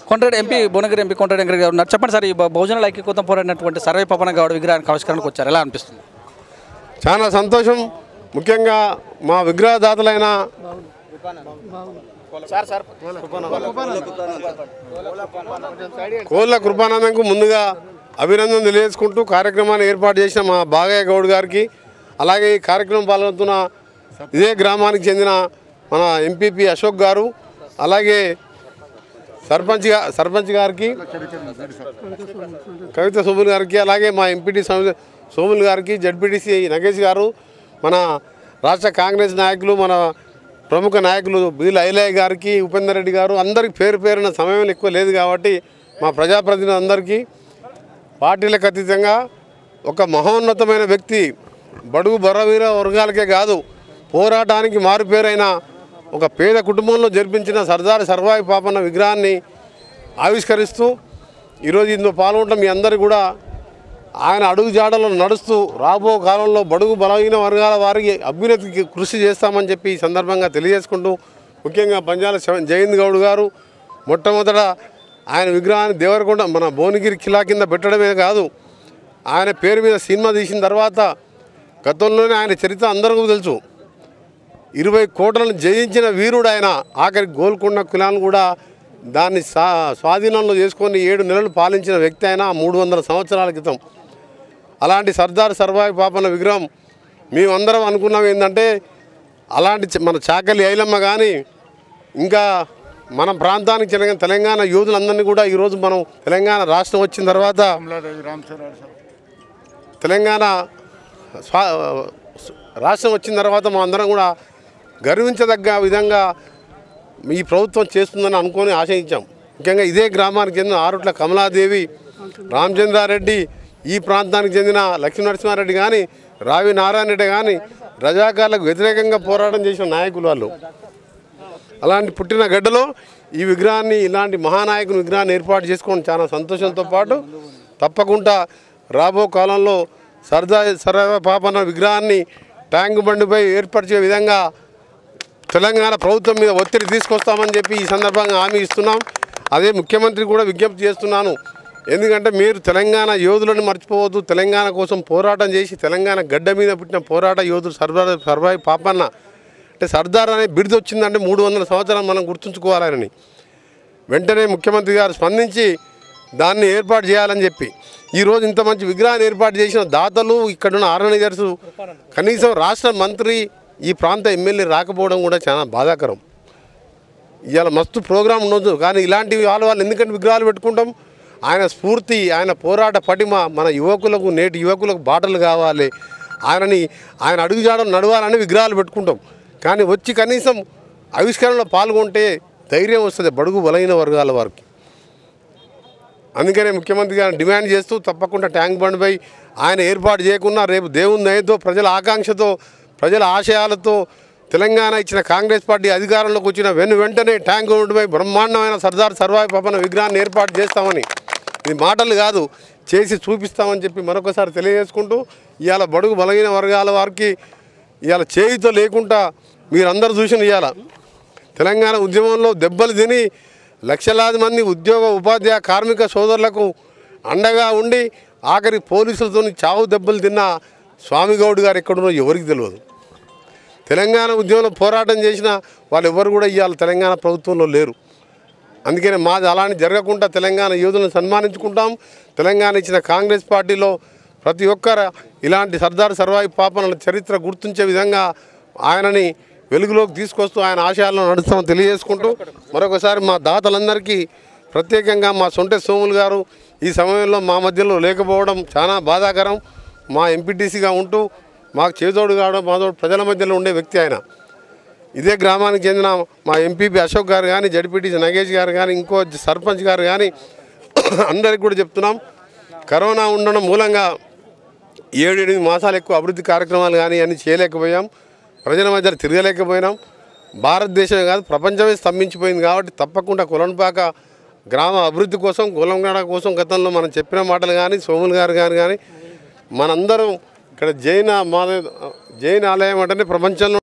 Kondareddy MP Bhuvanagiri MP Kondareddy Venkata గారు ఉన్నారు. చెప్పండి సార్, ఈ బహుజనుల ఐక్య కోసం పోరాడినటువంటి సర్వే పాపన్న గౌడ్ విగ్రహానికి ఆవిష్కరణకు వచ్చారు, ఎలా అనిపిస్తుంది? చాలా సంతోషం. ముఖ్యంగా మా విగ్రహదాతలైన కోళ్ళ కృపానందంకు ముందుగా అభినందన తెలియజేసుకుంటూ కార్యక్రమాన్ని ఏర్పాటు చేసిన మా బాగయ్య గౌడ్ గారికి, అలాగే ఈ కార్యక్రమం పాల్గొంటున్న ఇదే గ్రామానికి చెందిన మన ఎంపీపీ అశోక్ గారు, అలాగే సర్పంచ్ గారికి కవిత సోముల్ గారికి, అలాగే మా ఎంపీటీ సోముల్ గారికి, జడ్పీటీసీ నగేష్ గారు, మన రాష్ట్ర కాంగ్రెస్ నాయకులు, మన ప్రముఖ నాయకులు బీల్ ఐలయ్య గారికి, ఉపేందర్ రెడ్డి గారు, అందరికి పేరు పేరున సమయం ఎక్కువ లేదు కాబట్టి మా ప్రజాప్రతినిధులందరికీ పార్టీలకు అతీతంగా ఒక మహోన్నతమైన వ్యక్తి, బడుగు బలహీన వర్గాలకే కాదు పోరాటానికి మారుపేరైన ఒక పేద కుటుంబంలో జరిపించిన సర్దార్ సర్వాయి పాపన్న విగ్రహాన్ని ఆవిష్కరిస్తూ ఈరోజు ఇందులో పాల్గొనడం మీ అందరూ కూడా ఆయన అడుగు జాడలో నడుస్తూ రాబో కాలంలో బడుగు బలహీన వర్గాల వారికి అభ్యున్నతికి కృషి చేస్తామని చెప్పి ఈ సందర్భంగా తెలియజేసుకుంటూ, ముఖ్యంగా పంజాల జయంత్ గౌడ్ గారు మొట్టమొదట ఆయన విగ్రహాన్ని దేవరకొండ మన భువనగిరి కిలా కింద పెట్టడమే కాదు, ఆయన పేరు మీద సినిమా తీసిన తర్వాత గతంలోనే ఆయన చరిత్ర అందరికీ తెలుసు. 20 కోట్లను జయించిన వీరుడు ఆయన. ఆఖరి గోల్కొండ కులాన్ని కూడా దాన్ని స్వాధీనంలో చేసుకొని 7 నెలలు పాలించిన వ్యక్తి అయినా 300 సంవత్సరాల క్రితం. అలాంటి సర్దార్ సర్వాయి పాపన్న విగ్రహం మేమందరం అనుకున్నాం ఏంటంటే, అలాంటి మన చాకలి ఐలమ్మ కానీ ఇంకా మన ప్రాంతానికి చెందిన తెలంగాణ యోధులందరినీ కూడా ఈరోజు మనం తెలంగాణ రాష్ట్రం వచ్చిన తర్వాత మనం అందరం కూడా గర్వించదగ్గ విధంగా ఈ ప్రభుత్వం చేస్తుందని అనుకొని ఆశయించాం. ముఖ్యంగా ఇదే గ్రామానికి చెందిన ఆరుట్ల కమలాదేవి, రామచంద్రారెడ్డి, ఈ ప్రాంతానికి చెందిన లక్ష్మీనరసింహారెడ్డి కానీ, రావి నారాయణ రెడ్డి కానీ రజాకార్లకు వ్యతిరేకంగా పోరాటం చేసిన నాయకులు వాళ్ళు. అలాంటి పుట్టిన గడ్డలో ఈ విగ్రహాన్ని, ఇలాంటి మహానాయకుని విగ్రహాన్ని ఏర్పాటు చేసుకోవడం చాలా సంతోషంతో పాటు తప్పకుండా రాబో కాలంలో సర్దార్ సర్వాయి పాపన్న విగ్రహాన్ని ట్యాంక్ బండిపై ఏర్పరిచే విధంగా తెలంగాణ ప్రభుత్వం మీద ఒత్తిడి తీసుకొస్తామని చెప్పి ఈ సందర్భంగా హామీ ఇస్తున్నాం. అదే ముఖ్యమంత్రి కూడా విజ్ఞప్తి చేస్తున్నాను. ఎందుకంటే మీరు తెలంగాణ యోధులను మర్చిపోవద్దు. తెలంగాణ కోసం పోరాటం చేసి తెలంగాణ గడ్డ మీద పుట్టిన పోరాట యోధుడు సర్దార్ సర్వాయి పాపన్న. అంటే సర్దార్ అనే బిరుదు వచ్చిందంటే 300 సంవత్సరాలు మనం గుర్తుంచుకోవాలని వెంటనే ముఖ్యమంత్రి గారు స్పందించి దాన్ని ఏర్పాటు చేయాలని చెప్పి ఈరోజు ఇంత మంచి విగ్రహాన్ని ఏర్పాటు చేసిన దాతలు, ఇక్కడున్న ఆర్గనైజర్స్, కనీసం రాష్ట్ర మంత్రి, ఈ ప్రాంత ఎమ్మెల్యే రాకపోవడం కూడా చాలా బాధాకరం. ఇవాళ మస్తు ప్రోగ్రాం ఉండొచ్చు, కానీ ఇలాంటివి వాళ్ళు ఎందుకంటే విగ్రహాలు పెట్టుకుంటాం. ఆయన స్ఫూర్తి, ఆయన పోరాట పటిమ మన యువకులకు, నేటి యువకులకు బాటలు కావాలి. ఆయన అడుగుజాడలు నడవాలని విగ్రహాలు పెట్టుకుంటాం. కానీ వచ్చి కనీసం ఆవిష్కరణలో పాల్గొంటే ధైర్యం వస్తుంది బడుగు బలహీన వర్గాల వారికి. అందుకనే ముఖ్యమంత్రి గారిని డిమాండ్ చేస్తూ తప్పకుండా ట్యాంక్ బండ్పై ఆయన ఏర్పాటు చేయకుండా రేపు దేవుని దయతో, ప్రజల ఆకాంక్షతో, ప్రజల ఆశయాలతో తెలంగాణ ఇచ్చిన కాంగ్రెస్ పార్టీ అధికారంలోకి వచ్చిన వెంటనే ట్యాంక్ బండ్పై బ్రహ్మాండమైన సర్దార్ సర్వాయి పాపన్న విగ్రహాన్ని ఏర్పాటు చేస్తామని, ఇది మాటలు కాదు చేసి చూపిస్తామని చెప్పి మరొకసారి తెలియజేసుకుంటూ, ఇవాళ బడుగు బలహీన వర్గాల వారికి ఇవాళ చేయుతో లేకుండా మీరందరూ చూసిన ఇవాళ తెలంగాణ ఉద్యమంలో దెబ్బలు తిని లక్షలాది మంది ఉద్యోగ ఉపాధ్యాయ కార్మిక సోదరులకు అండగా ఉండి ఆఖరి పోలీసులతో చావు దెబ్బలు తిన్న స్వామిగౌడ్ గారు ఎక్కడున్నో ఎవరికి తెలియదు. తెలంగాణ ఉద్యమంలో పోరాటం చేసిన వాళ్ళు ఎవరు కూడా ఇవాళ తెలంగాణ ప్రభుత్వంలో లేరు. అందుకనే మాది అలాంటి జరగకుండా తెలంగాణ యోధులను సన్మానించుకుంటాం. తెలంగాణ ఇచ్చిన కాంగ్రెస్ పార్టీలో ప్రతి ఒక్కరు ఇలాంటి సర్దార్ సర్వాయి పాపన్న చరిత్ర గుర్తించే విధంగా ఆయనని వెలుగులోకి తీసుకొస్తూ ఆయన ఆశయాలను నడుస్తామని తెలియజేసుకుంటూ, మరొకసారి మా దాతలందరికీ ప్రత్యేకంగా మా సొంట సోములు గారు ఈ సమయంలో మా మధ్యలో లేకపోవడం చాలా బాధాకరం. మా ఎంపీటీసీగా ఉంటూ మాకు చేదోడు కావడం, మాతోడు ప్రజల మధ్యలో ఉండే వ్యక్తి ఆయన. ఇదే గ్రామానికి చెందిన మా ఎంపీపీ అశోక్ గారు కానీ, జడ్పీటీసీ నగేష్ గారు కానీ, ఇంకో సర్పంచ్ గారు కానీ అందరికి కూడా చెప్తున్నాం, కరోనా ఉండడం మూలంగా 7-8 మాసాలు ఎక్కువ అభివృద్ధి కార్యక్రమాలు కానీ అన్నీ చేయలేకపోయాం. ప్రజల మధ్య తిరగలేకపోయినాం. భారతదేశమే కాదు ప్రపంచమే స్తంభించిపోయింది. కాబట్టి తప్పకుండా కొలనుపాక గ్రామ అభివృద్ధి కోసం, గోలంగడ కోసం గతంలో మనం చెప్పిన మాటలు కానీ, సోములు గారు కానీ మనందరం ఇక్కడ జైన్ ఆలయం అంటేనే ప్రపంచంలో